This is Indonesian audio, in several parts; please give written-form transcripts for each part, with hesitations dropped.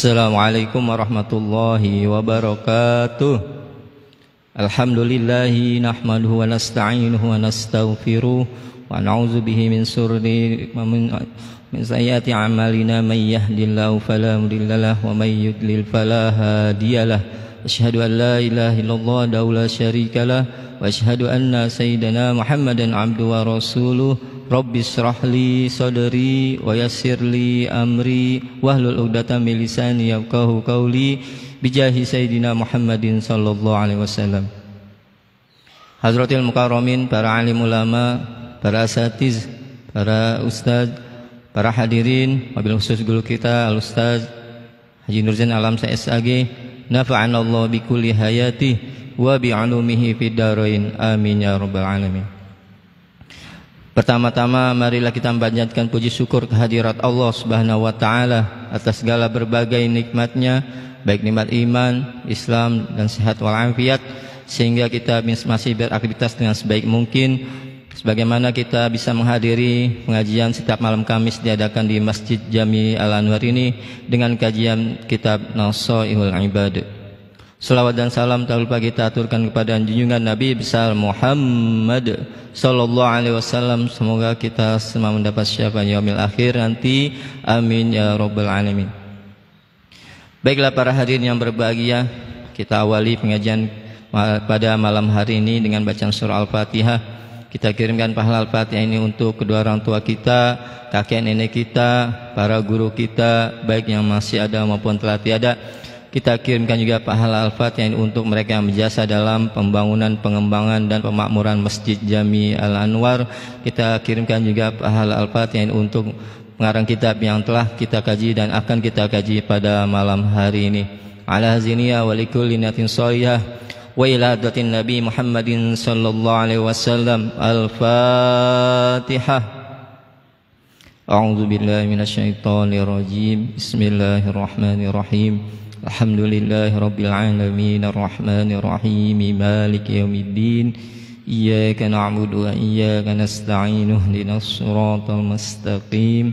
Assalamualaikum warahmatullahi wabarakatuh. Alhamdulillahi nahmaduhu wa nasta'inuhu wa nastaghfiruh wa na'udzu bihi min shururi min sayyiati a'malina may yahdihillahu fala mudhillalah wa may yudlil fala hadiyalah. Asyhadu an la ilaha illallah wa la syarikalah wa asyhadu anna sayyidana Muhammadan abduhu wa rasuluh. Rabbi shrah li sadri wa yassir li amri wahlul 'uqdatam min lisani yafqahu qawli bijahi sayyidina Muhammadin sallallahu alaihi wasallam. Hadratil mukarramin, para alim ulama, para asatiz, para ustaz, para hadirin, wabil khusus guru kita al ustaz Haji Nurzain Alam SAG, nafa'anallahu bi kulli hayati wa bi 'ulumihi fid dharain. Amin ya rabbal alamin. Pertama-tama marilah kita memanjatkan puji syukur kehadirat Allah Subhanahu wa taala atas segala berbagai nikmatnya, baik nikmat iman, Islam dan sehat walafiat, sehingga kita masih beraktivitas dengan sebaik mungkin, sebagaimana kita bisa menghadiri pengajian setiap malam Kamis diadakan di Masjid Jami Al-Anwar ini dengan kajian kitab Nasaihul Ibad. Salawat dan salam tak lupa kita aturkan kepada junjungan Nabi besar Muhammad sallallahu alaihi wasallam. Semoga kita semua mendapat syafaat yaumil akhir nanti. Amin ya rabbal alamin. Baiklah para hadirin yang berbahagia, kita awali pengajian pada malam hari ini dengan bacaan surah Al-Fatihah. Kita kirimkan pahala Al-Fatihah ini untuk kedua orang tua kita, kakek nenek kita, para guru kita, baik yang masih ada maupun telah tiada. Kita kirimkan juga pahala Al-Fatihah ini untuk mereka yang berjasa dalam pembangunan, pengembangan dan pemakmuran Masjid Jami Al-Anwar. Kita kirimkan juga pahala Al-Fatihah ini untuk pengarang kitab yang telah kita kaji dan akan kita kaji pada malam hari ini. Ala haziniya wa likulli niyatin shalihah وإلى حضرة النبي محمد صلى الله عليه وسلم. الفاتحة. أعوذ بالله من الشيطان الرجيم. بسم الله الرحمن الرحيم. الحمد لله رب العالمين الرحمن الرحيم مالك يوم الدين إياك نعبد وإياك نستعين اهدنا الصراط المستقيم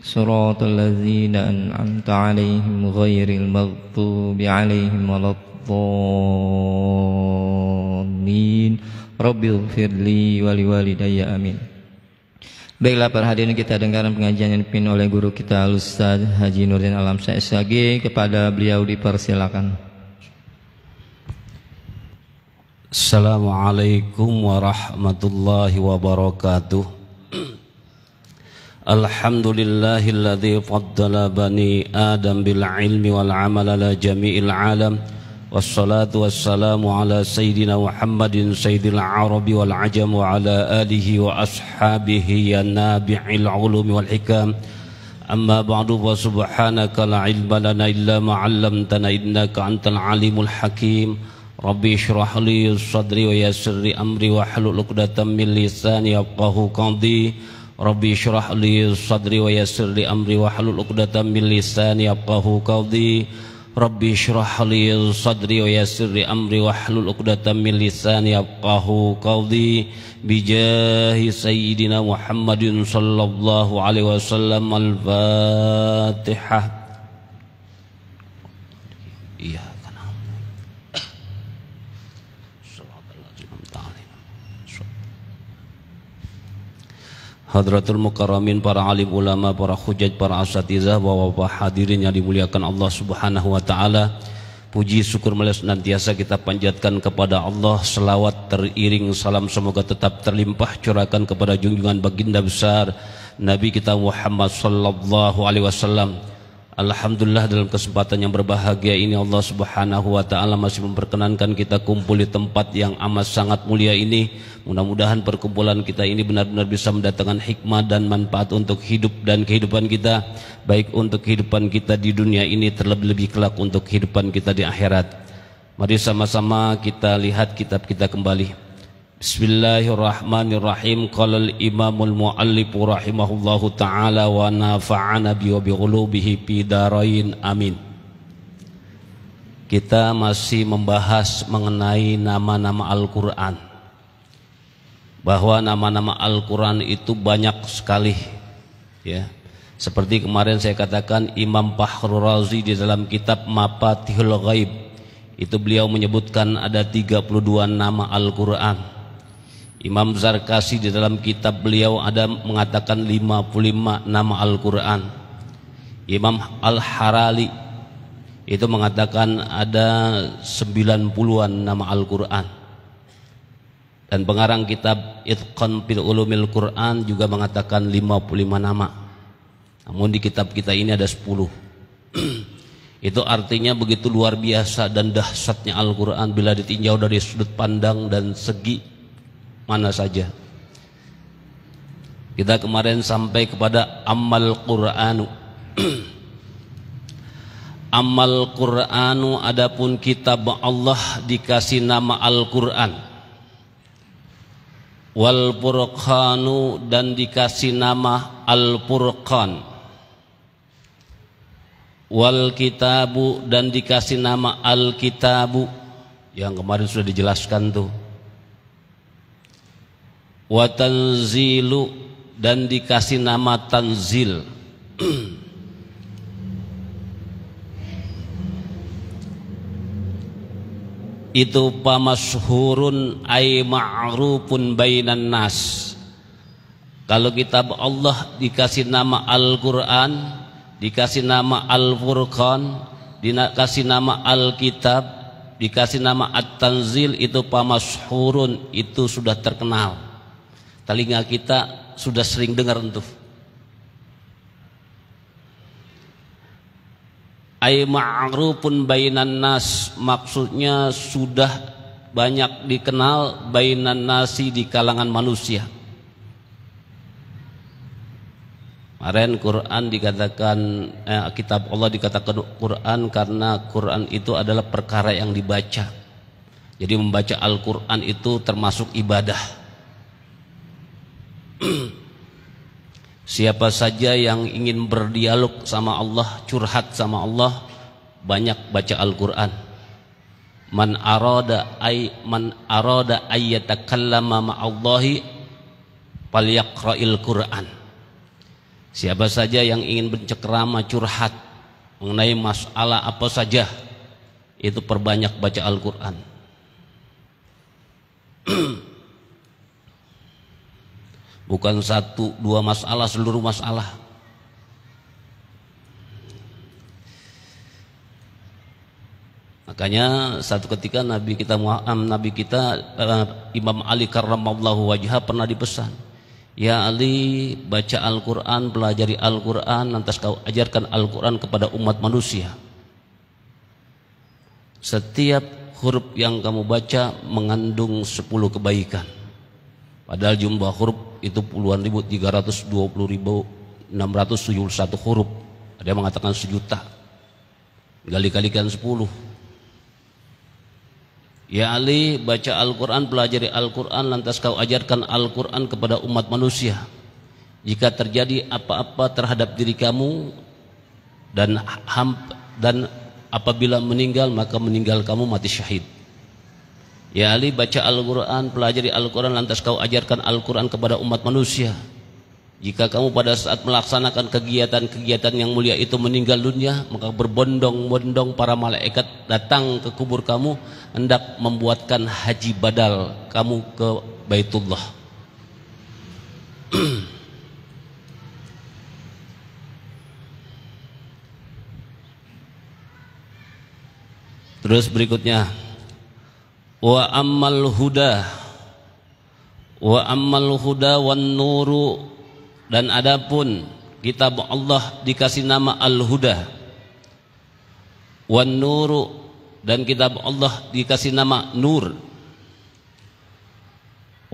صراط الذين أنعمت عليهم غير المغضوب عليهم ولا الضالين رب اغفر لي ولوالدي آمين. Baiklah para hadirin, kita dengarkan pengajian yang dipimpin oleh guru kita Al-Ustaz Haji Nurdin Alamsyah SHG. Kepada beliau dipersilakan. Assalamualaikum warahmatullahi wabarakatuh. Alhamdulillahilladzi faddala bani Adam bil ilmi wal amal ala jami'il alam. Wassalatu wassalamu ala sayyidina Muhammadin sayyidil arabi wal ajam wa ala alihi wa ashabihi ya nabi'il ulumi wal hikam. Amma ba'du, wa subhanaka la ilma lana illa ma 'allamtana innaka antal alimul hakim. Rabbi shrah li sadri wa yassir li amri wa hlul 'uqdatam min lisani yafqahu qawli. Rabbi shrah li sadri wa yassir li amri wa hlul 'uqdatam min lisani yafqahu qawli. Rabbi shrah li sadri wa yassir li amri wa hlul 'uqdatam min lisani yafqahu qawli. Bijahi sayyidina Muhammadin sallallahu alaihi wasallam. Al-Fatihah. Iya. Hadratul Mukarramin, para alim ulama, para hujaj, para asatizah, bapak-bapak hadirin yang dimuliakan Allah Subhanahu wa taala. Puji syukur senantiasa kita panjatkan kepada Allah. Selawat teriring salam semoga tetap terlimpah curahkan kepada junjungan baginda besar Nabi kita Muhammad sallallahu alaihi wasallam. Alhamdulillah, dalam kesempatan yang berbahagia ini Allah Subhanahu wa taala masih memperkenankan kita kumpul di tempat yang amat sangat mulia ini. Mudah-mudahan perkumpulan kita ini benar-benar bisa mendatangkan hikmah dan manfaat untuk hidup dan kehidupan kita, baik untuk kehidupan kita di dunia ini, terlebih-lebih kelak untuk kehidupan kita di akhirat. Mari sama-sama kita lihat kitab kita kembali. Bismillahirrahmanirrahim. Qala al-imamul muallif rahimahullahu ta'ala wa nafa'ana bi wa bi ulubihi fi darain amin. Kita masih membahas mengenai nama-nama Al-Qur'an, bahwa nama-nama Al-Qur'an itu banyak sekali, ya. Seperti kemarin saya katakan, Imam Fakhrul Razi di dalam kitab Mafatihul Ghaib itu beliau menyebutkan ada 32 nama Al-Qur'an. Imam Zarkasi di dalam kitab beliau ada mengatakan 55 nama Al-Quran. Imam Al-Harali itu mengatakan ada 90-an nama Al-Quran. Dan pengarang kitab Itqan fil Ulumil Quran juga mengatakan 55 nama. Namun di kitab kita ini ada 10. Itu artinya begitu luar biasa dan dahsyatnya Al-Quran bila ditinjau dari sudut pandang dan segi mana saja. Kita kemarin sampai kepada Ammal Qur'anu. Ammal Qur'anu, adapun kitab Allah dikasih nama Al-Qur'an. Wal Furqanu, dan dikasih nama Al-Furqan. Wal Kitabu, dan dikasih nama Al-Kitabu, yang kemarin sudah dijelaskan tuh. Wa Tanzilu, dan dikasih nama Tanzil. Itu pamasyhurun ay ma'rufun bainan nas. Kalau kitab Allah dikasih nama Al-Qur'an, dikasih nama Al-Furqan, dikasih nama Al-Kitab, dikasih nama At-Tanzil, itu pamasyhurun, itu sudah terkenal. Telinga kita sudah sering dengar itu. Ay ma'rufun bainan nas, maksudnya sudah banyak dikenal bainan nasi, di kalangan manusia. Kemarin Quran dikatakan kitab Allah dikatakan Quran karena Quran itu adalah perkara yang dibaca. Jadi membaca Al-Quran itu termasuk ibadah. Siapa saja yang ingin berdialog sama Allah, curhat sama Allah, banyak baca Al-Quran. Man arada ayyatakallama ma'allahi falyaqra'il Qur'an. Siapa saja yang ingin bercengkrama, curhat mengenai masalah apa saja, itu perbanyak baca Al-Quran. Bukan satu dua masalah, seluruh masalah. Makanya satu ketika Nabi kita Imam Ali karramallahu wajhah pernah dipesan, ya Ali, baca Al-Quran, pelajari Al-Quran, lantas kau ajarkan Al-Quran kepada umat manusia. Setiap huruf yang kamu baca mengandung 10 kebaikan. Padahal jumlah huruf itu puluhan ribu, 320.671 huruf. Ada yang mengatakan 1 juta. Kali-kalikan 10. Ya Ali, baca Al-Quran, pelajari Al-Quran, lantas kau ajarkan Al-Quran kepada umat manusia. Jika terjadi apa-apa terhadap diri kamu dan apabila meninggal, maka meninggal kamu mati syahid. Ya Ali, baca Al-Quran, pelajari Al-Quran, lantas kau ajarkan Al-Quran kepada umat manusia. Jika kamu pada saat melaksanakan kegiatan-kegiatan yang mulia itu meninggal dunia, maka berbondong-bondong para malaikat datang ke kubur kamu, hendak membuatkan haji badal kamu ke Baitullah. Terus berikutnya, wa ammal huda wan nuru, dan adapun kitab Allah dikasih nama Al-Huda, wan nuru, dan kitab Allah dikasih nama Nur,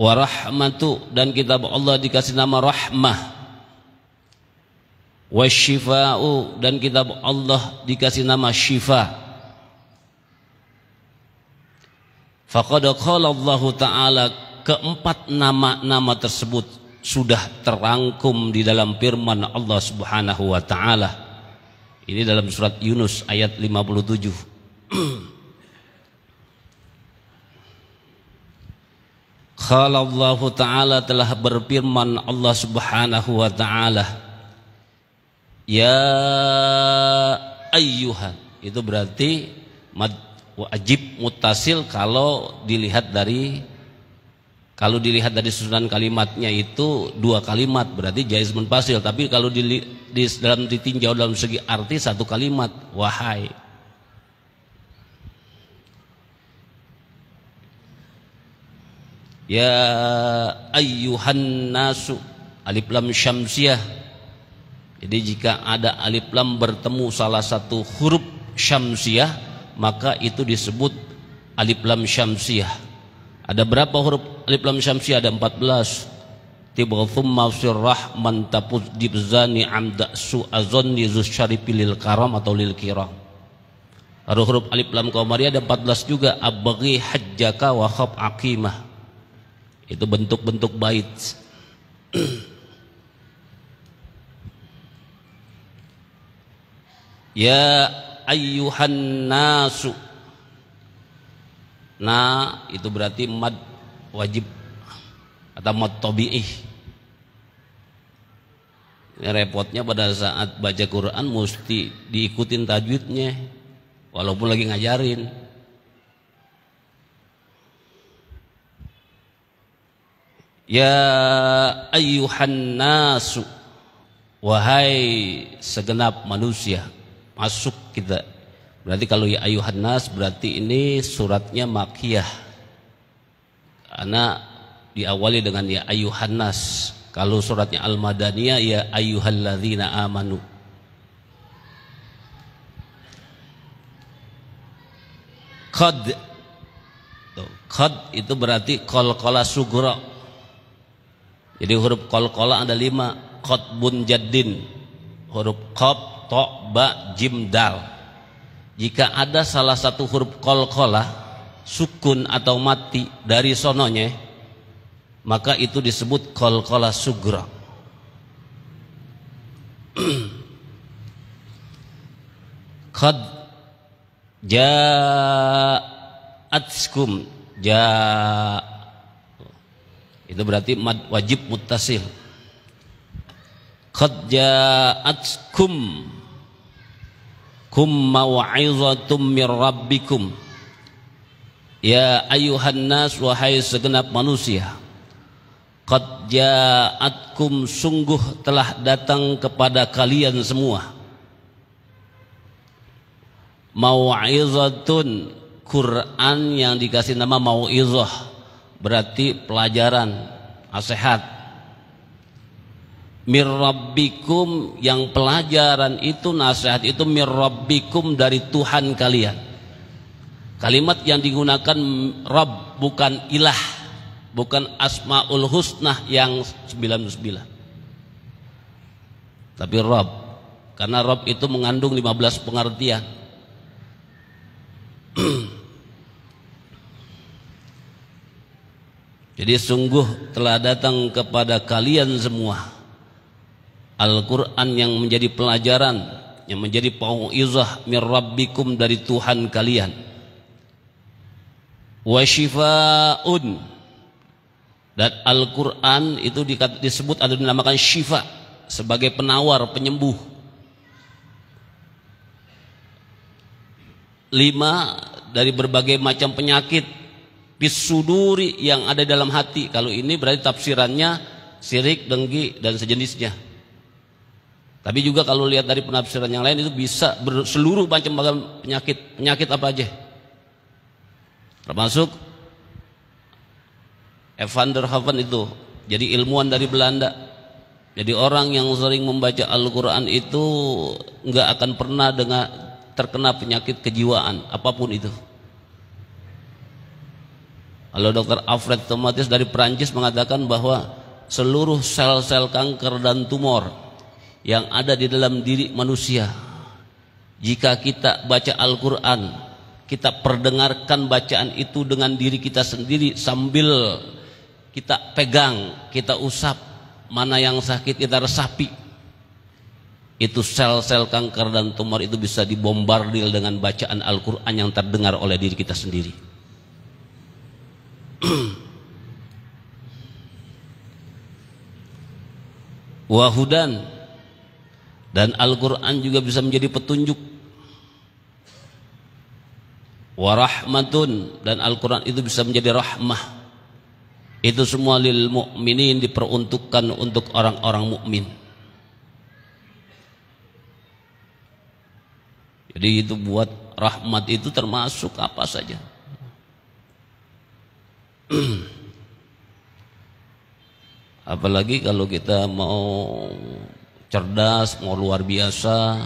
wa rahmatu, dan kitab Allah dikasih nama Rahmah, wa syifa'u, dan kitab Allah dikasih nama Syifa. Faqad qala Allah Ta'ala, keempat nama-nama tersebut sudah terangkum di dalam firman Allah Subhanahu wa Ta'ala. Ini dalam surat Yunus ayat 57. Qala Allah Ta'ala, telah berfirman Allah Subhanahu wa Ta'ala, ya ayyuhan, itu berarti wajib muttasil kalau dilihat dari susunan kalimatnya itu 2 kalimat, berarti jaiz munfasil. Tapi kalau dalam ditinjau dalam segi arti 1 kalimat, wahai. Ya ayyuhan nasu, alif lam syamsiyah. Jadi jika ada alif lam bertemu salah satu huruf syamsiyah, maka itu disebut alif lam syamsiyah. Ada berapa huruf alif lam syamsiyah? Ada 14. Tibgha thumma sirrah man tapuz dibzani amda su azonni zus syarifil karam atau lil kiram. Huruf alif lam qamariyah ada 14 juga. Abghi hajjaka wa khab aqimah. Itu bentuk-bentuk bait. Ya ayyuhan nasu, nah itu berarti mad wajib atau mad tabi'ih. Repotnya pada saat baca Quran mesti diikutin tajwidnya walaupun lagi ngajarin. Ya ayyuhan nasu, wahai segenap manusia. Masuk kita. Berarti kalau ya ayyuhan nas, berarti ini suratnya makkiyah. Karena diawali dengan ya ayyuhan nas. Kalau suratnya al-madaniyah ya ayyuhalladzina amanu. Qad. Qad itu berarti qalqala sughra. Jadi huruf qalqala ada 5. Qatbun jaddin. Huruf qaf, ta, ba, jim, dal. Jika ada salah satu huruf qalqalah sukun atau mati dari sononya, maka itu disebut qalqalah sugra. Qad ja'atskum, itu berarti mad wajib muttasil. Qad ja'atskum mau'izatum mir rabbikum, ya ayuhan nas, wahai segenap manusia. Qad ja'atkum, sungguh telah datang kepada kalian semua. Mau'izatun, Quran yang dikasih nama mau'izah, berarti pelajaran, nasihat. Mir rabbikum, yang pelajaran itu, nasihat itu mir rabbikum, dari Tuhan kalian. Kalimat yang digunakan Rabb, bukan ilah, bukan asmaul husna yang 99, tapi Rabb, karena Rabb itu mengandung 15 pengertian. Jadi sungguh telah datang kepada kalian semua Al-Quran yang menjadi pelajaran, yang menjadi mau'izah mir rabbikum, dari Tuhan kalian. Wa shifaa'un, dan Al-Quran itu disebut atau dinamakan syifa, sebagai penawar, penyembuh. 5, dari berbagai macam penyakit bisuduri, yang ada dalam hati. Kalau ini berarti tafsirannya syirik, dengki dan sejenisnya. Tapi juga kalau lihat dari penafsiran yang lain, itu bisa seluruh macam penyakit. Penyakit apa aja? Termasuk Van der Haven itu, jadi ilmuwan dari Belanda. Jadi orang yang sering membaca Al-Quran itu nggak akan pernah terkena penyakit kejiwaan apapun itu. Kalau Dr. Alfred Tomatis dari Perancis mengatakan bahwa seluruh sel-sel kanker dan tumor yang ada di dalam diri manusia, jika kita baca Al-Quran, kita perdengarkan bacaan itu dengan diri kita sendiri, sambil kita pegang, kita usap, mana yang sakit kita resapi, itu sel-sel kanker dan tumor itu bisa dibombardir dengan bacaan Al-Quran yang terdengar oleh diri kita sendiri. Wahudan, dan Al-Quran juga bisa menjadi petunjuk. Warahmatun, dan Al-Quran itu bisa menjadi rahmah. Itu semua lil mu'minin, diperuntukkan untuk orang-orang mukmin. Jadi itu buat rahmat itu termasuk apa saja. Apalagi kalau kita mau cerdas, mau luar biasa,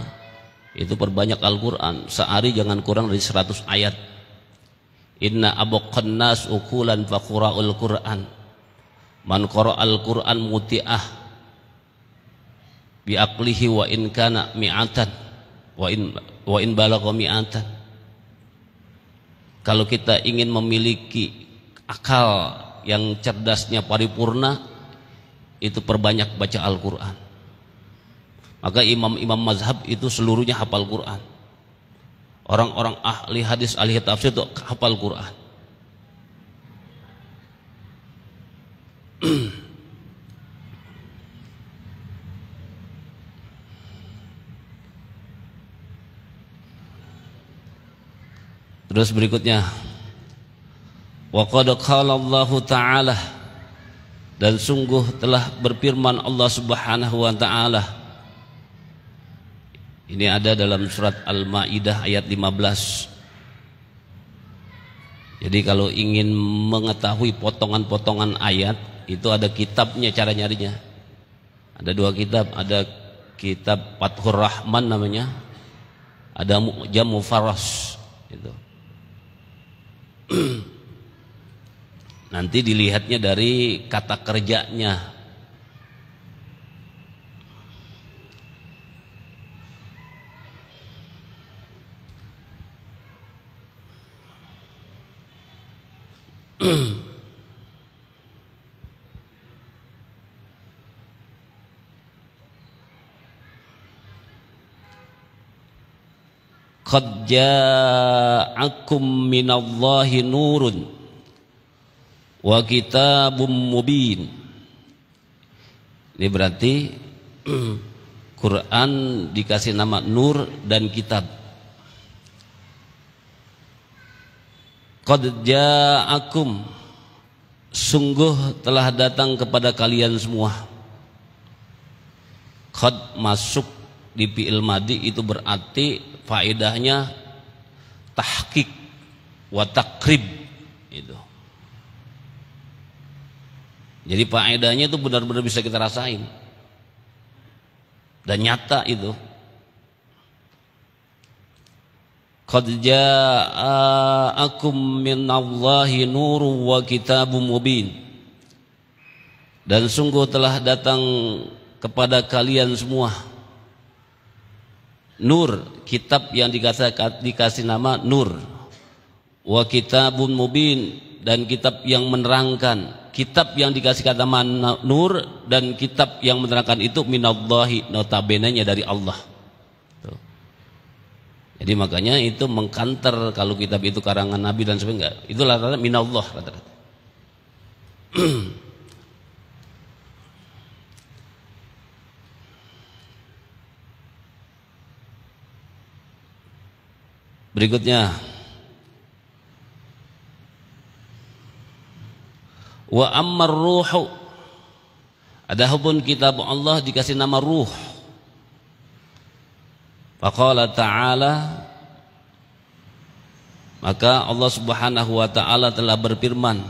itu perbanyak Al-Quran. Sehari jangan kurang dari 100 ayat. Inna abaqan nas ukulan faqra'ul Qur'an, man qara'al Qur'an muti'ah bi aqlihi wa in kana mi'atan wa in balagha mi'atan. Kalau kita ingin memiliki akal yang cerdasnya paripurna, itu perbanyak baca Al-Quran. Maka imam-imam mazhab itu seluruhnya hafal Quran. Orang-orang ahli hadis, ahli tafsir itu hafal Quran. Terus berikutnya, wa qad qala Allah Ta'ala, dan sungguh telah berfirman Allah Subhanahu wa Ta'ala. Ini ada dalam surat Al-Maidah ayat 15. Jadi kalau ingin mengetahui potongan-potongan ayat, itu ada kitabnya, cara nyarinya. Ada 2 kitab, ada kitab Fathur Rahman namanya, ada Mu'jam Mufarras itu. Nanti dilihatnya dari kata kerjanya. Qad ja'akum minallahi nurun wa kitabum mubin. Ini berarti Quran dikasih nama nur dan kitab. Qad ja'akum, sungguh telah datang kepada kalian semua. Qad masuk di fi'il madi itu berarti faedahnya tahqiq wa takrib itu. Jadi faedahnya itu benar-benar bisa kita rasain dan nyata itu. Qad ja'akum minallahi nurun wa kitabum mubin. Dan sungguh telah datang kepada kalian semua nur, kitab yang dikasih nama nur, wa kitabun mubin, dan kitab yang menerangkan. Kitab yang dikasih kata nur dan kitab yang menerangkan itu minallahi, notabene-nya dari Allah. Tuh. Jadi makanya itu mengkanter kalau kitab itu karangan Nabi dan sebagainya. Itulah rata-rata minallah rata-rata. Berikutnya, wa ammar ruhu, adapun kitab Allah dikasih nama ruh. Faqala ta'ala, maka Allah Subhanahu wa ta'ala telah berfirman,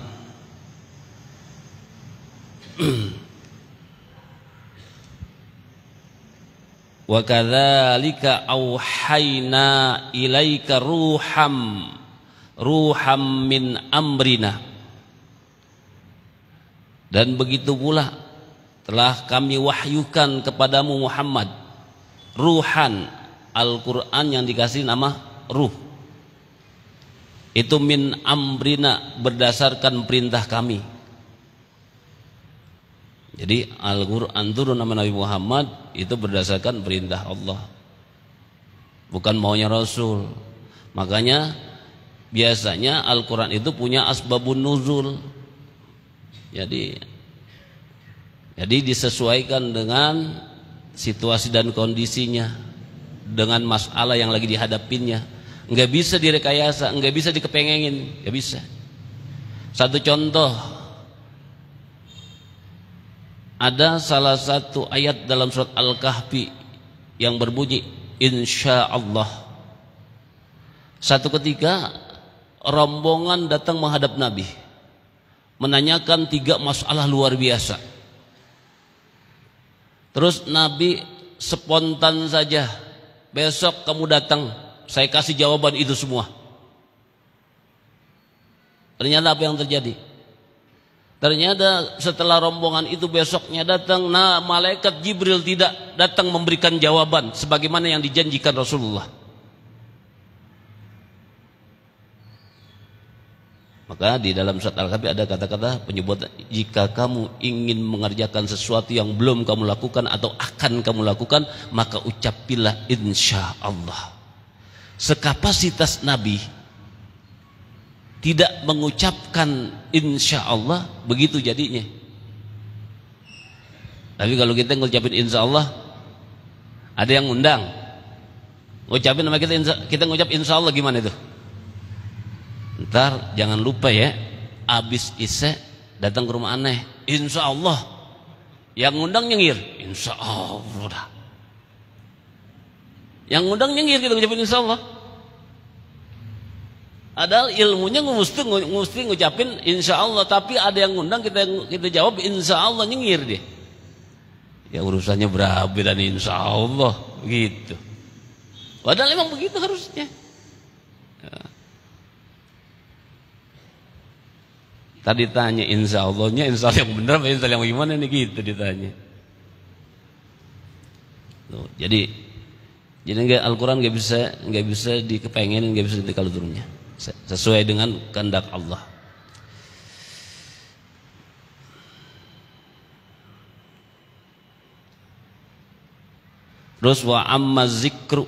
wa kadzalika auhayna ilaika ruham min amrina, dan begitu pula telah kami wahyukan kepadamu Muhammad ruhan, Al-Quran yang dikasih nama ruh itu min amrina, berdasarkan perintah kami. Jadi Al-Quran turun nama Nabi Muhammad itu berdasarkan perintah Allah, bukan maunya Rasul. Makanya biasanya Al-Quran itu punya asbabun nuzul. Jadi disesuaikan dengan situasi dan kondisinya, dengan masalah yang lagi dihadapinya. Nggak bisa direkayasa, nggak bisa dikepengengin, nggak bisa. Satu contoh, ada salah satu ayat dalam surat Al-Kahfi yang berbunyi insya Allah. Satu ketika rombongan datang menghadap Nabi, menanyakan 3 masalah luar biasa. Terus Nabi spontan saja, besok kamu datang, saya kasih jawaban itu semua. Ternyata apa yang terjadi? Ternyata setelah rombongan itu besoknya datang, nah malaikat Jibril tidak datang memberikan jawaban sebagaimana yang dijanjikan Rasulullah. Maka di dalam surat Al-Kahfi ada kata-kata penyebut, jika kamu ingin mengerjakan sesuatu yang belum kamu lakukan atau akan kamu lakukan, maka ucapilah insya Allah. Sekapasitas Nabi tidak mengucapkan insya Allah, begitu jadinya. Tapi kalau kita ngucapin insya Allah, ada yang ngundang, ngucapin nama kita ngucap insya Allah, gimana itu? Ntar jangan lupa ya, abis isya datang ke rumah aneh, insya Allah. Yang ngundang nyengir, insya Allah. Yang ngundang nyengir, kita ngucapin insya Allah. Padahal ilmunya mesti ngucapin insya Allah, tapi ada yang ngundang kita jawab insya Allah, nyengir dia. Ya urusannya berapa dan insya Allah gitu. Padahal emang begitu harusnya. Ya. Tadi tanya insya Allahnya, insya Allah yang benar apa insya Allah yang gimana nih, gitu ditanya. Tuh, jadi Al-Quran nggak bisa dikepengenin, nggak bisa kalau turunnya sesuai dengan kehendak Allah. Terus wa amma zikru,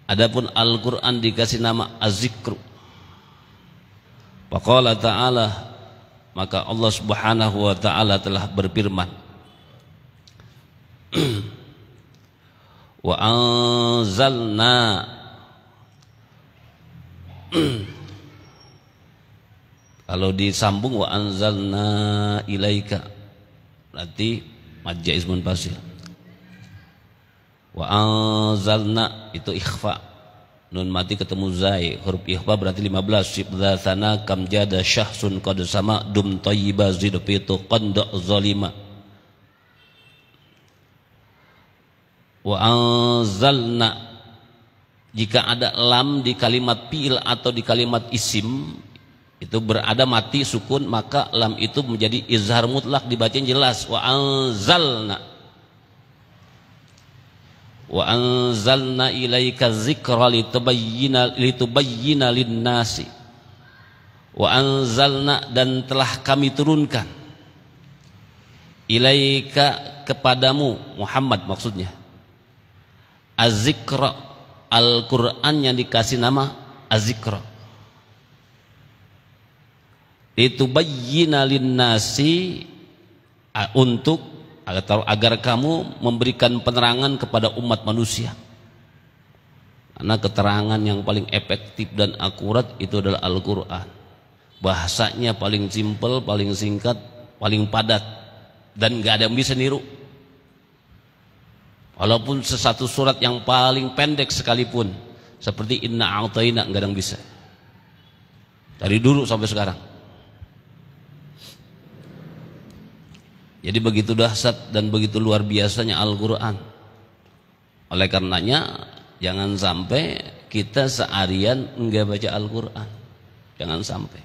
adapun Al-Quran dikasih nama Az-Zikru. Faqala ta'ala, maka Allah subhanahu wa ta'ala telah berfirman, wa anzalna, kalau disambung wa anzalna ilaika berarti majja ismun fasil. Wa anzalna itu ikhfa, nun mati ketemu zai, huruf ikhfa berarti 15. Sibdzatsana kam jada syahsun qad sama dum thayyiba zid fitu qanda zalima. Wa anzalna, jika ada lam di kalimat fi'il atau di kalimat isim itu berada mati sukun, maka lam itu menjadi izhar mutlak, dibacain jelas. Wa anzalna, wa anzalna ilaika dzikra litubayyina linnasi. Wa anzalna, dan telah kami turunkan, ilaika kepadamu Muhammad maksudnya, az-zikra, Al-Quran yang dikasih nama az-zikra, litubayyina linnasi, untuk agar kamu memberikan penerangan kepada umat manusia. Karena keterangan yang paling efektif dan akurat itu adalah Al-Quran. Bahasanya paling simpel, paling singkat, paling padat, dan gak ada yang bisa niru. Walaupun sesatu surat yang paling pendek sekalipun, seperti Inna A'tayna, gak ada yang bisa. Dari dulu sampai sekarang. Jadi begitu dahsyat dan begitu luar biasanya Al-Quran. Oleh karenanya jangan sampai kita seharian enggak baca Al-Quran. Jangan sampai.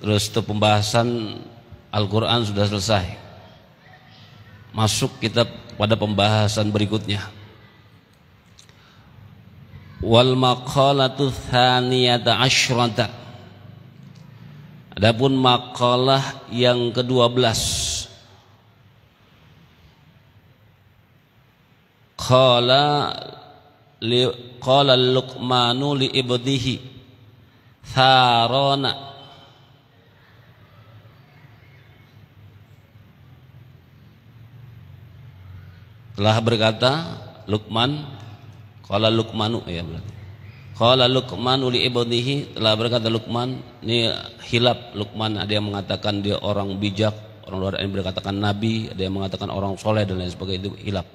Terus itu pembahasan Al-Quran sudah selesai. Masuk kita pada pembahasan berikutnya. Wal maqalatu tsaniyata asyrata, adapun maqalah yang ke-12, qala Luqmanu li ibnihi tharona, telah berkata Luqman, qala Luqmanu, ya berarti qala Luqmanu li ibnihi, telah berkata Luqman. Ini hilaf Luqman, ada yang mengatakan dia orang bijak, orang luar yang berkatakan nabi, ada yang mengatakan orang soleh dan lain sebagainya, itu hilaf.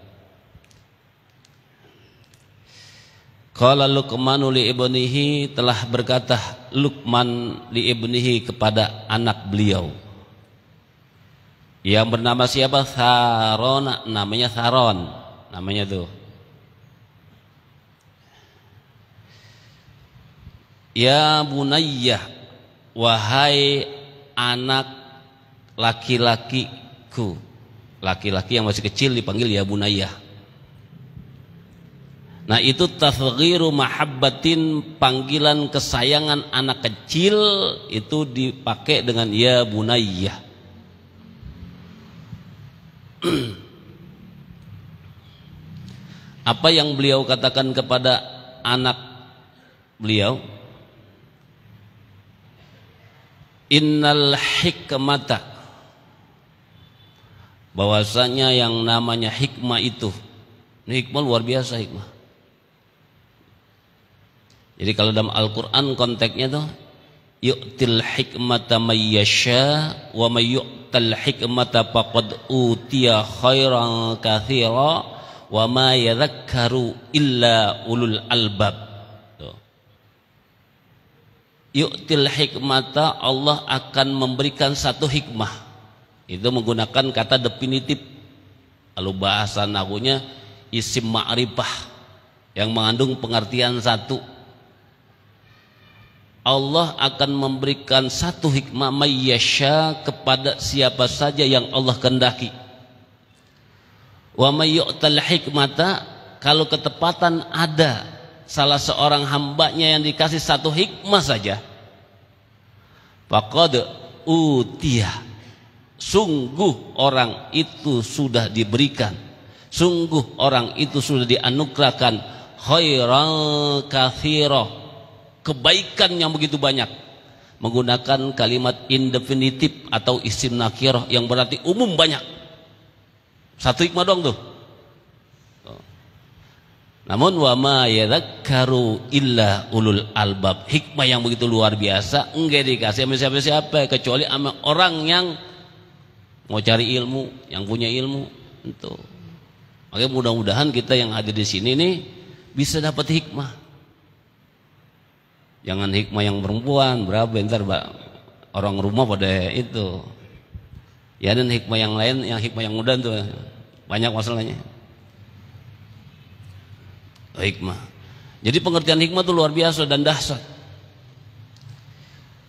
Qala Luqmanu li ibnihi, telah berkata Luqman li ibnihi kepada anak beliau yang bernama siapa? Tharona, namanya Tharon, namanya tuh. Ya bunayyah, wahai anak laki-lakiku. Laki-laki yang masih kecil dipanggil ya bunayyah. Nah itu tasghiru mahabbatin, panggilan kesayangan anak kecil itu dipakai dengan ya bunayyah. Apa yang beliau katakan kepada anak beliau? Innal hikmata, bahwasanya yang namanya hikmah itu, ini hikmah luar biasa hikmah. Jadi kalau dalam Al-Quran konteksnya tuh yu'til hikmata may yasha wa may yu'tal hikmata faqad utiya khairan katsira wa ma yadhakkaru illa ulul albab. Yu'til hikmata, Allah akan memberikan satu hikmah. Itu menggunakan kata definitif. Lalu bahasa nahwunya isim ma'rifah yang mengandung pengertian satu. Allah akan memberikan satu hikmah mayyasha kepada siapa saja yang Allah kehendaki. Wa may yu'tal hikmata, kalau ketepatan ada salah seorang hambanya yang dikasih satu hikmah saja, faqad utiya, sungguh orang itu sudah diberikan, sungguh orang itu sudah dianugerahkan khairan katsira, kebaikan yang begitu banyak. Menggunakan kalimat indefinitif atau isim nakirah yang berarti umum banyak. Satu hikmah dong tuh. Namun wa ma yadzakkaru illa ulul albab, hikmah yang begitu luar biasa enggak dikasih sama siapa-siapa kecuali sama orang yang mau cari ilmu, yang punya ilmu itu. Makanya mudah-mudahan kita yang hadir di sini nih bisa dapat hikmah. Jangan hikmah yang perempuan berapa ntar orang rumah pada itu. Ya, dan hikmah yang lain, yang hikmah yang muda tuh banyak masalahnya. Hikmah. Jadi pengertian hikmah itu luar biasa dan dahsyat.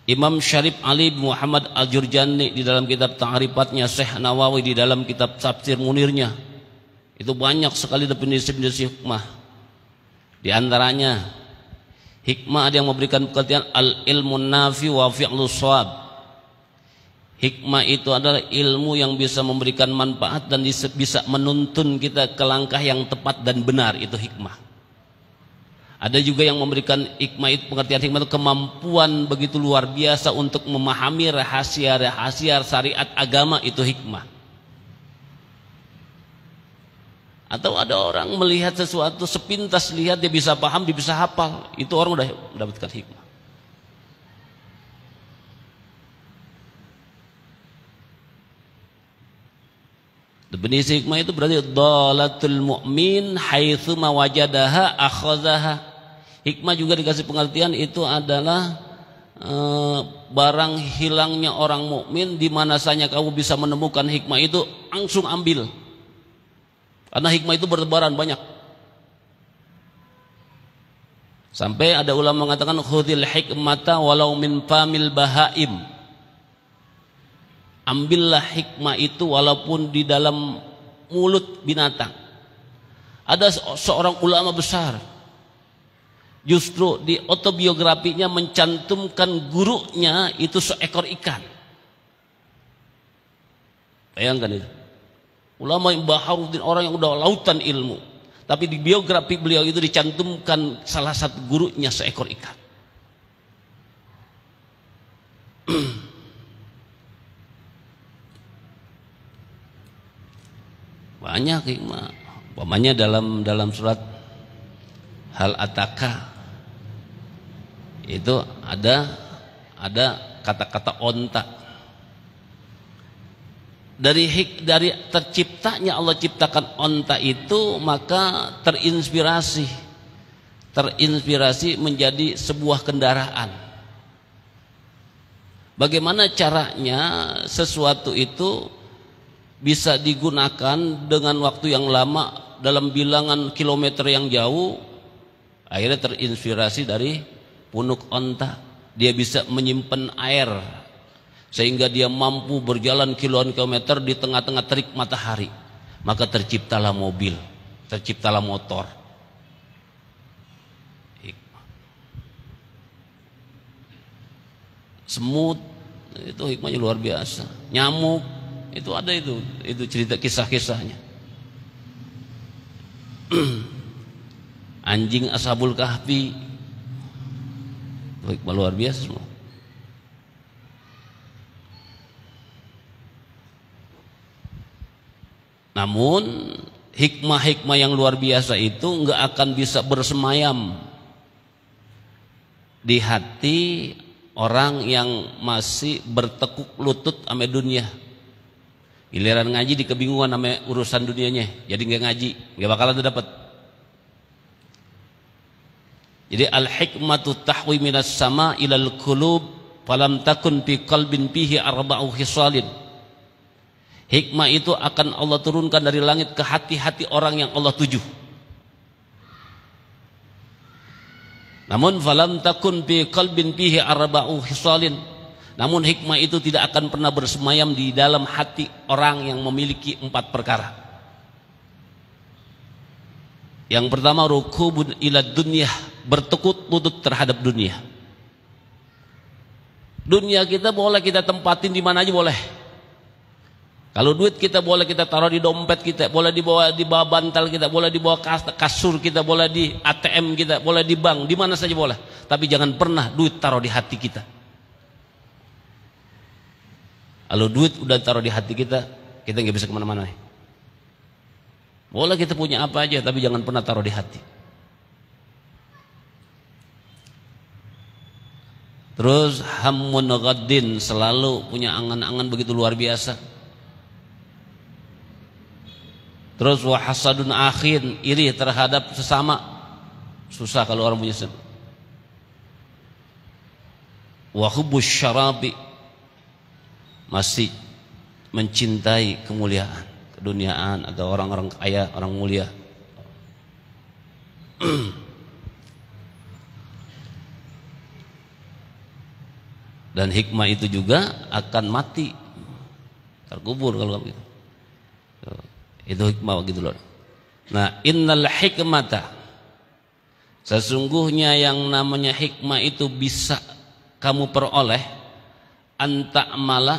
Imam Syarif Ali bin Muhammad Al-Jurjani di dalam kitab Ta'rifatnya, Syekh Nawawi di dalam kitab Tafsir Munirnya, itu banyak sekali definisi hikmah. Di antaranya hikmah ada yang memberikan pengertian al-ilmun nafi wa fi'lus shawab. Hikmah itu adalah ilmu yang bisa memberikan manfaat dan bisa menuntun kita ke langkah yang tepat dan benar, itu hikmah. Ada juga yang memberikan hikmah itu, pengertian hikmah itu kemampuan begitu luar biasa untuk memahami rahasia-rahasia syariat agama, itu hikmah. Atau ada orang melihat sesuatu sepintas lihat dia bisa paham, dia bisa hafal, itu orang udah mendapatkan hikmah. Definisi hikmah itu berarti dhalatul mu'min haitsu ma wajadaha akhadhaha. Hikmah juga dikasih pengertian itu adalah barang hilangnya orang mukmin, di mana saja kamu bisa menemukan hikmah itu langsung ambil. Karena hikmah itu bertebaran banyak. Sampai ada ulama mengatakan khudhil hikmata walau min famil bahaim. Ambillah hikmah itu walaupun di dalam mulut binatang. Ada seorang ulama besar, justru di autobiografinya mencantumkan gurunya itu seekor ikan. Bayangkan itu. Ulama yang Baharuddin, orang yang udah lautan ilmu, tapi di biografi beliau itu dicantumkan salah satu gurunya seekor ikan. Banyak hikmah. Umpamanya dalam surat Hal Ataka itu ada kata-kata onta. Dari terciptanya Allah ciptakan onta itu, maka terinspirasi menjadi sebuah kendaraan. Bagaimana caranya sesuatu itu bisa digunakan dengan waktu yang lama dalam bilangan kilometer yang jauh? Akhirnya terinspirasi dari punuk onta. Dia bisa menyimpan air sehingga dia mampu berjalan kiloan kilometer di tengah-tengah terik matahari. Maka terciptalah mobil, terciptalah motor. Semut itu hikmahnya luar biasa. Nyamuk itu ada, itu cerita kisah-kisahnya. Anjing Ashabul Kahfi itu hikmah luar biasa semua. Namun hikmah-hikmah yang luar biasa itu enggak akan bisa bersemayam di hati orang yang masih bertekuk lutut sama dunia. Giliran ngaji di kebingungan sama urusan dunianya, jadi nggak ngaji, nggak bakalan dapat. Jadi al-hikmatu tahwi minas sama ilal qulub falam takun fi qalbin fihi arba'u khisalin. Hikmah itu akan Allah turunkan dari langit ke hati-hati orang yang Allah tuju. Namun falam takun fi qalbin fihi arba'u khisalin. Namun hikmah itu tidak akan pernah bersemayam di dalam hati orang yang memiliki 4 perkara. Yang pertama, rukubun ila dunya, bertekuk lutut terhadap dunia. Dunia kita boleh kita tempatin di mana aja boleh. Kalau duit kita boleh kita taruh di dompet kita, boleh dibawa di bawah bantal kita, boleh di bawah kasur kita, boleh di ATM kita, boleh di bank, di mana saja boleh. Tapi jangan pernah duit taruh di hati kita. Kalau duit udah taruh di hati kita nggak bisa kemana-mana. Boleh kita punya apa aja, tapi jangan pernah taruh di hati. Terus hammun ghaddin, selalu punya angan-angan begitu luar biasa. Terus wa hasadun akhin, iri terhadap sesama. Susah kalau orang punya sesama. Wa hubbus syarabi, masih mencintai kemuliaan, keduniaan atau orang-orang kaya, orang mulia. Dan hikmah itu juga akan mati, terkubur kalau begitu. Itu hikmah gitu loh. Nah, innal hikmata, sesungguhnya yang namanya hikmah itu bisa kamu peroleh anta'mala,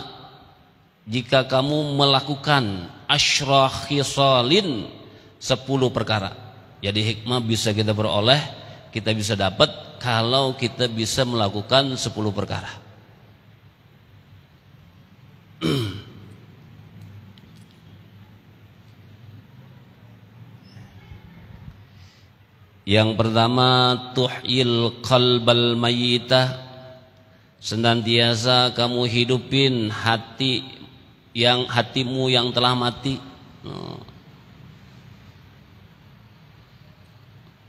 jika kamu melakukan asyra khisalin, 10 perkara. Jadi hikmah bisa kita peroleh, kita bisa dapat kalau kita bisa melakukan 10 perkara. Yang pertama, tuhyil qalbal mayyitah, senantiasa kamu hidupin hatimu yang telah mati.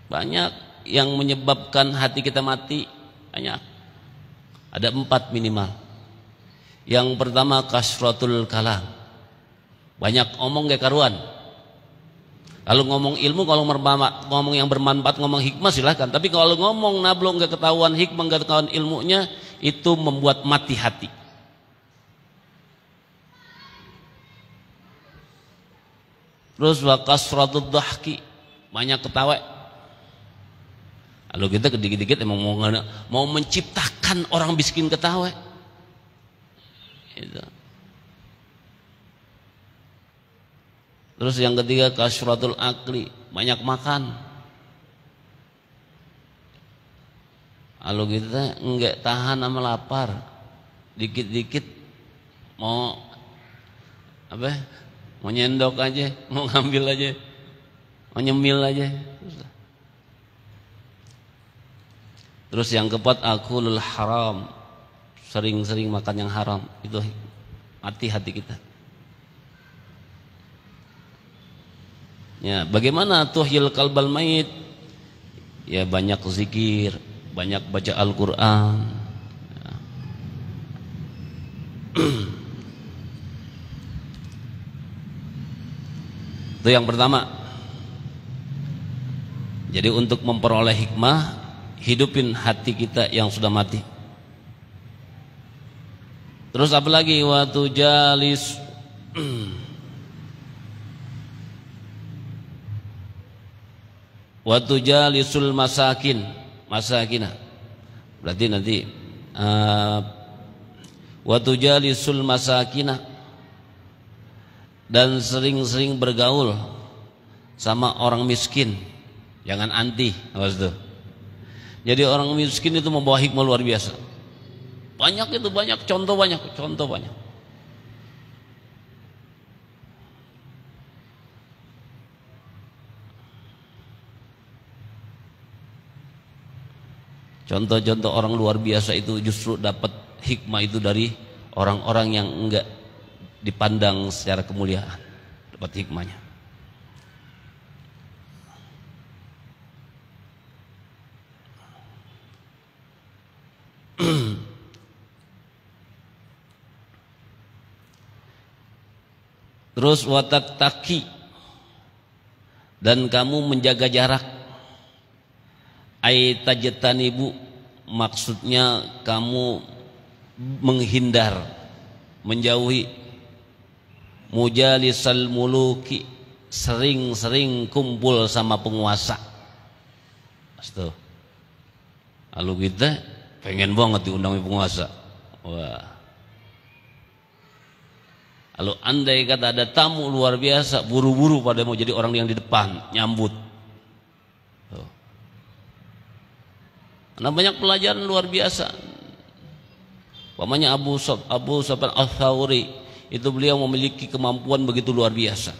Banyak yang menyebabkan hati kita mati, banyak. Ada 4 minimal. Yang pertama kasratul kalam, banyak omong gak karuan. Kalau ngomong ilmu, kalau ngomong yang bermanfaat, ngomong hikmah silahkan. Tapi kalau ngomong nablong gak ketahuan hikmah, gak ketahuan ilmunya, itu membuat mati hati. Terus wa kasratud dhahki, banyak ketawa. Kalau kita dikit-dikit emang mau menciptakan orang miskin ketawa. Itu. Terus yang ketiga kasratul akli, banyak makan. Kalau kita enggak tahan sama lapar, dikit-dikit mau apa? Mau nyendok aja, mau ngambil aja, mau nyemil aja. Terus yang keempat akulul haram, sering-sering makan yang haram, itu mati hati kita. Ya, bagaimana tuhyil qalbal mayit? Ya, banyak zikir, banyak baca Al-Qur'an. Ya. Itu yang pertama. Jadi untuk memperoleh hikmah, hidupin hati kita yang sudah mati. Terus apa lagi? Wa tujalis wa tujalisul masakinah. Berarti nanti wa tujalisul masakinah, dan sering-sering bergaul sama orang miskin. Jangan anti, awas tuh. Jadi orang miskin itu membawa hikmah luar biasa. Banyak itu, banyak contoh banyak. Contoh-contoh orang luar biasa itu justru dapat hikmah itu dari orang-orang yang enggak dipandang secara kemuliaan, dapat hikmahnya. Terus watak taki, dan kamu menjaga jarak. Ai tajtanibu, maksudnya kamu menghindar, menjauhi. Mujalisal muluki, sering-sering kumpul sama penguasa. Astuh. Lalu kita pengen banget diundang penguasa. Wah. Kalau andai kata ada tamu luar biasa, buru-buru pada mau jadi orang yang di depan nyambut. Tuh. Karena banyak pelajaran luar biasa. Pamannya Abu Sufyan Ats-Tsauri itu beliau memiliki kemampuan begitu luar biasa.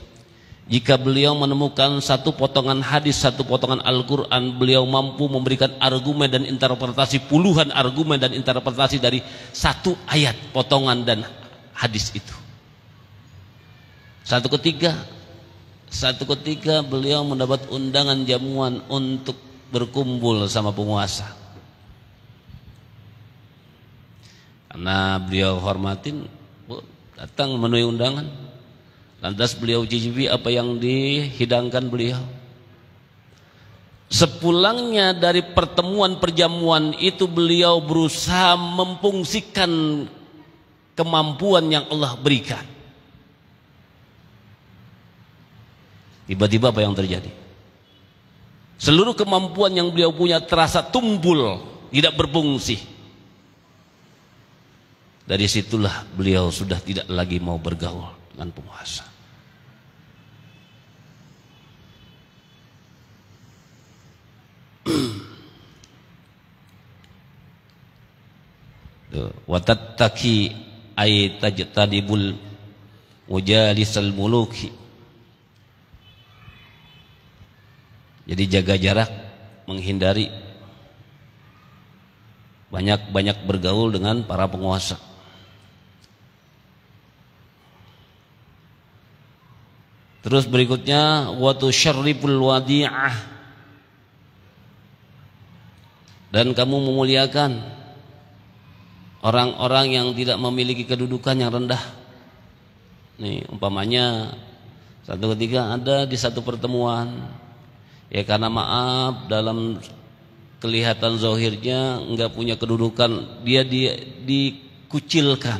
Jika beliau menemukan satu potongan hadis, satu potongan Al-Quran, beliau mampu memberikan argumen dan interpretasi, puluhan argumen dan interpretasi dari satu ayat, potongan dan hadis itu. Satu ketika beliau mendapat undangan jamuan untuk berkumpul sama penguasa. Karena beliau hormatin, datang memenuhi undangan. Lantas beliau cicipi apa yang dihidangkan beliau. Sepulangnya dari pertemuan perjamuan itu, beliau berusaha memfungsikan kemampuan yang Allah berikan. Tiba-tiba apa yang terjadi? Seluruh kemampuan yang beliau punya terasa tumpul, tidak berfungsi. Dari situlah beliau sudah tidak lagi mau bergaul dengan penguasa. Watattaki ay tajtadibul mujalisal muluki. Jadi jaga jarak, menghindari banyak bergaul dengan para penguasa. Terus berikutnya wa tusyarriful wadi'ah, dan kamu memuliakan orang-orang yang tidak memiliki kedudukan yang rendah. Nih umpamanya satu ketika ada di satu pertemuan, ya karena maaf dalam kelihatan zahirnya enggak punya kedudukan, dia dikucilkan,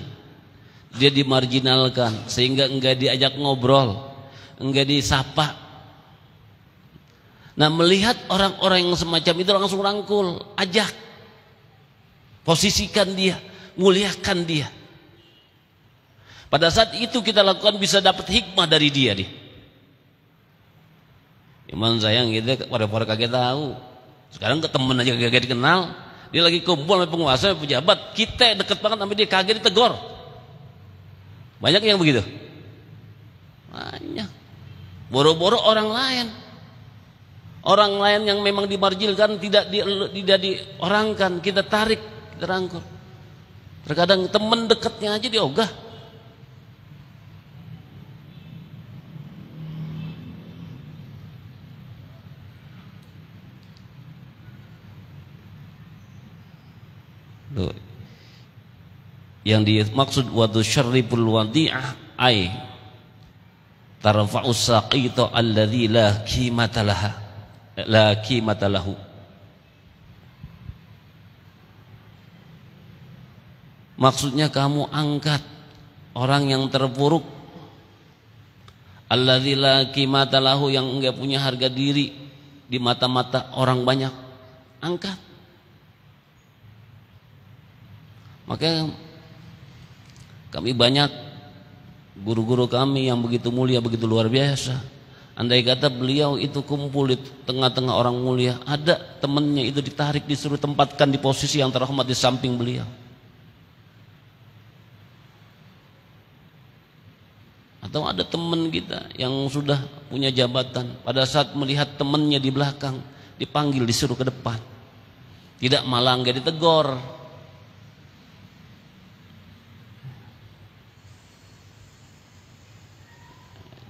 dia dimarginalkan sehingga enggak diajak ngobrol, enggak disapa. Nah, melihat orang-orang yang semacam itu langsung rangkul, ajak, posisikan dia, muliakan dia. Pada saat itu kita lakukan bisa dapat hikmah dari dia nih. Iman sayang gitu, pada kaget tahu. Sekarang ke temen aja kaget dikenal, dia lagi kumpul sama penguasa, pejabat, kita deket banget sama dia, kaget ditegur. Banyak yang begitu. Banyak. Boro-boro orang lain yang memang dimarjilkan, tidak diorangkan, kita tarik, kita rangkul. Terkadang teman dekatnya aja diogah. Yang dimaksud wa tusyarriful wadi'ah ay tarfa'us saqita alladzi la qimata lahu. Maksudnya kamu angkat orang yang terpuruk, alladzi la qimata lahu, yang enggak punya harga diri di mata-mata orang banyak, angkat. Makanya kami banyak guru-guru kami yang begitu mulia, begitu luar biasa. Andai kata beliau itu kumpul di tengah-tengah orang mulia, ada temannya itu ditarik, disuruh tempatkan di posisi yang terhormat di samping beliau. Atau ada teman kita yang sudah punya jabatan, pada saat melihat temannya di belakang, dipanggil, disuruh ke depan. Tidak malah enggak ditegur.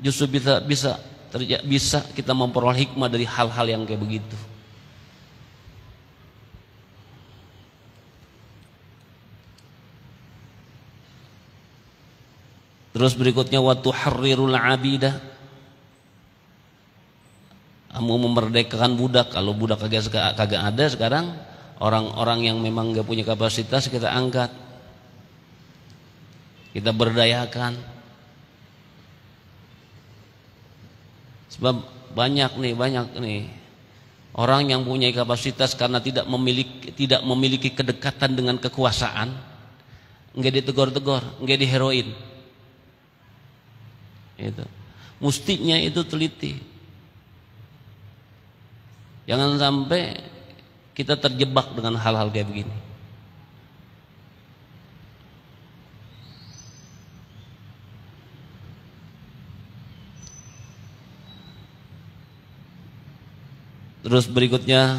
Justru bisa kita memperoleh hikmah dari hal-hal yang kayak begitu. Terus berikutnya wa tuharrirul abida, kamu memerdekakan budak. Kalau budak kagak ada sekarang, orang-orang yang memang nggak punya kapasitas kita angkat, kita berdayakan. Sebab banyak nih orang yang punya kapasitas karena tidak memiliki kedekatan dengan kekuasaan, enggak ditegur-tegur, enggak diheroin. Itu. Mustinya itu teliti. Jangan sampai kita terjebak dengan hal-hal kayak begini. Terus berikutnya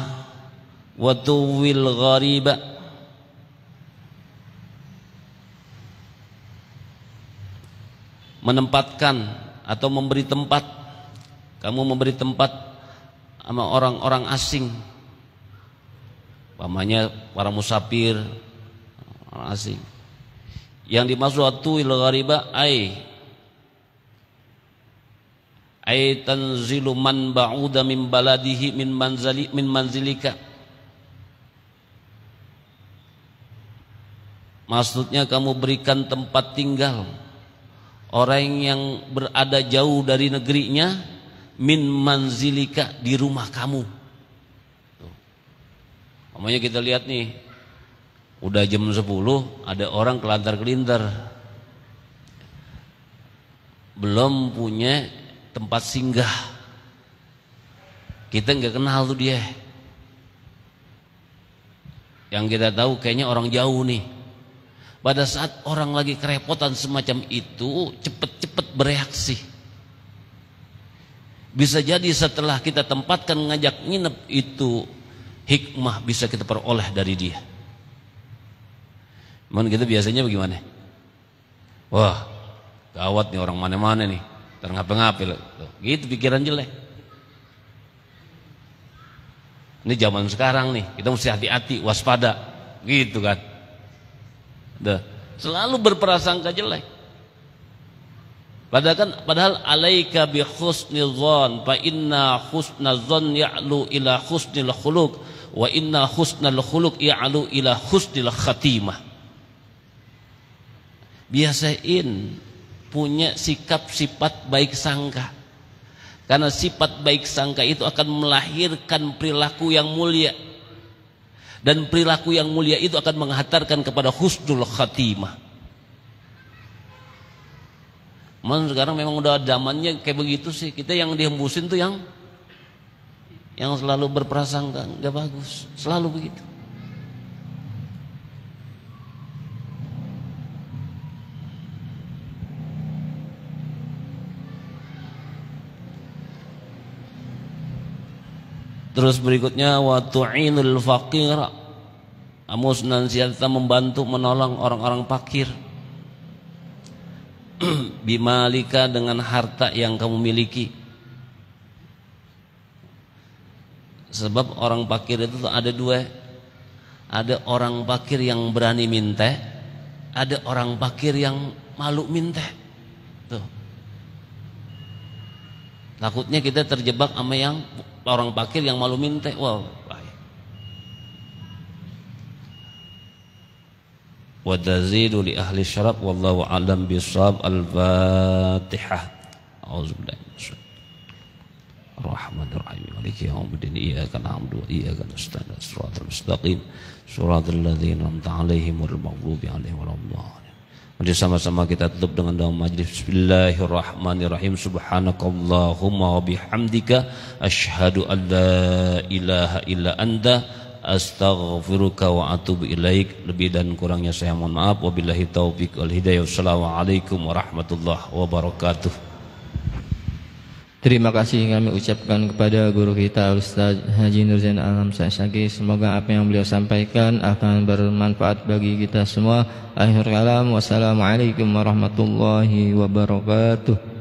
watuwil ghariba, menempatkan atau memberi tempat. Kamu memberi tempat sama orang-orang asing, umpamanya para musafir, orang asing. Yang dimaksud watuwil ghariba ay tanzilu man ba'uda min baladihi min manzilika. Maksudnya kamu berikan tempat tinggal orang yang berada jauh dari negerinya, min manzilika, di rumah kamu. Makanya kita lihat nih, udah jam 10 ada orang kelantar-kelintar, belum punya tempat singgah. Kita nggak kenal tuh dia. Yang kita tahu kayaknya orang jauh nih. Pada saat orang lagi kerepotan semacam itu, cepet-cepet bereaksi. Bisa jadi setelah kita tempatkan ngajak nginep itu, hikmah bisa kita peroleh dari dia. Cuman kita biasanya bagaimana? Wah, gawat nih orang mana-mana nih. Ngapa-ngapain gitu, pikiran jelek. Ini zaman sekarang nih, kita mesti hati-hati, waspada, gitu kan. Selalu berprasangka jelek. Padahal alaika bi husnil dzan, fa inna husnal dzan ya'lu ila husnil khuluq, wa inna husnal khuluq ya'lu ila husnil khatimah. Biasain punya sikap sifat baik sangka, karena sifat baik sangka itu akan melahirkan perilaku yang mulia, dan perilaku yang mulia itu akan menghantarkan kepada husnul khatimah. Sekarang memang udah zamannya kayak begitu sih. Kita yang dihembusin tuh yang selalu berprasangka nggak bagus, selalu begitu. Terus berikutnya wa tu'inul faqir, kamu senantiasa membantu menolong orang-orang fakir. Bimalika, dengan harta yang kamu miliki. Sebab orang fakir itu ada dua. Ada orang fakir yang berani minta, ada orang fakir yang malu minta. Tuh. Takutnya kita terjebak sama yang orang fakir yang malu minta. Wow, bahaya. Wa tazidu li ahli syarab wallahu a'lam bissawab. Al-Fatihah. A'udzubillahi minasyaitonir rahmanir rahim. Maliki yaumiddin. Iyyaka na'budu wa iyyaka nasta'in. Shiratal mustaqim. Shiratal ladzina an'amta 'alaihim ghairil maghdubi 'alaihim waladdallin. Mari sama-sama kita tutup dengan doa majlis. Bismillahirrahmanirrahim. Subhanakallahumma wa bihamdika asyhadu an la ilaha illa anta astaghfiruka wa atubu ilaik. Lebih dan kurangnya saya mohon maaf. Wabillahi taufik wal hidayah. Wassalamualaikum warahmatullahi wabarakatuh. Terima kasih kami ucapkan kepada guru kita Ustaz Haji Nurzain Alam Syaghi. Semoga apa yang beliau sampaikan akan bermanfaat bagi kita semua. Akhir kalam, wassalamualaikum warahmatullahi wabarakatuh.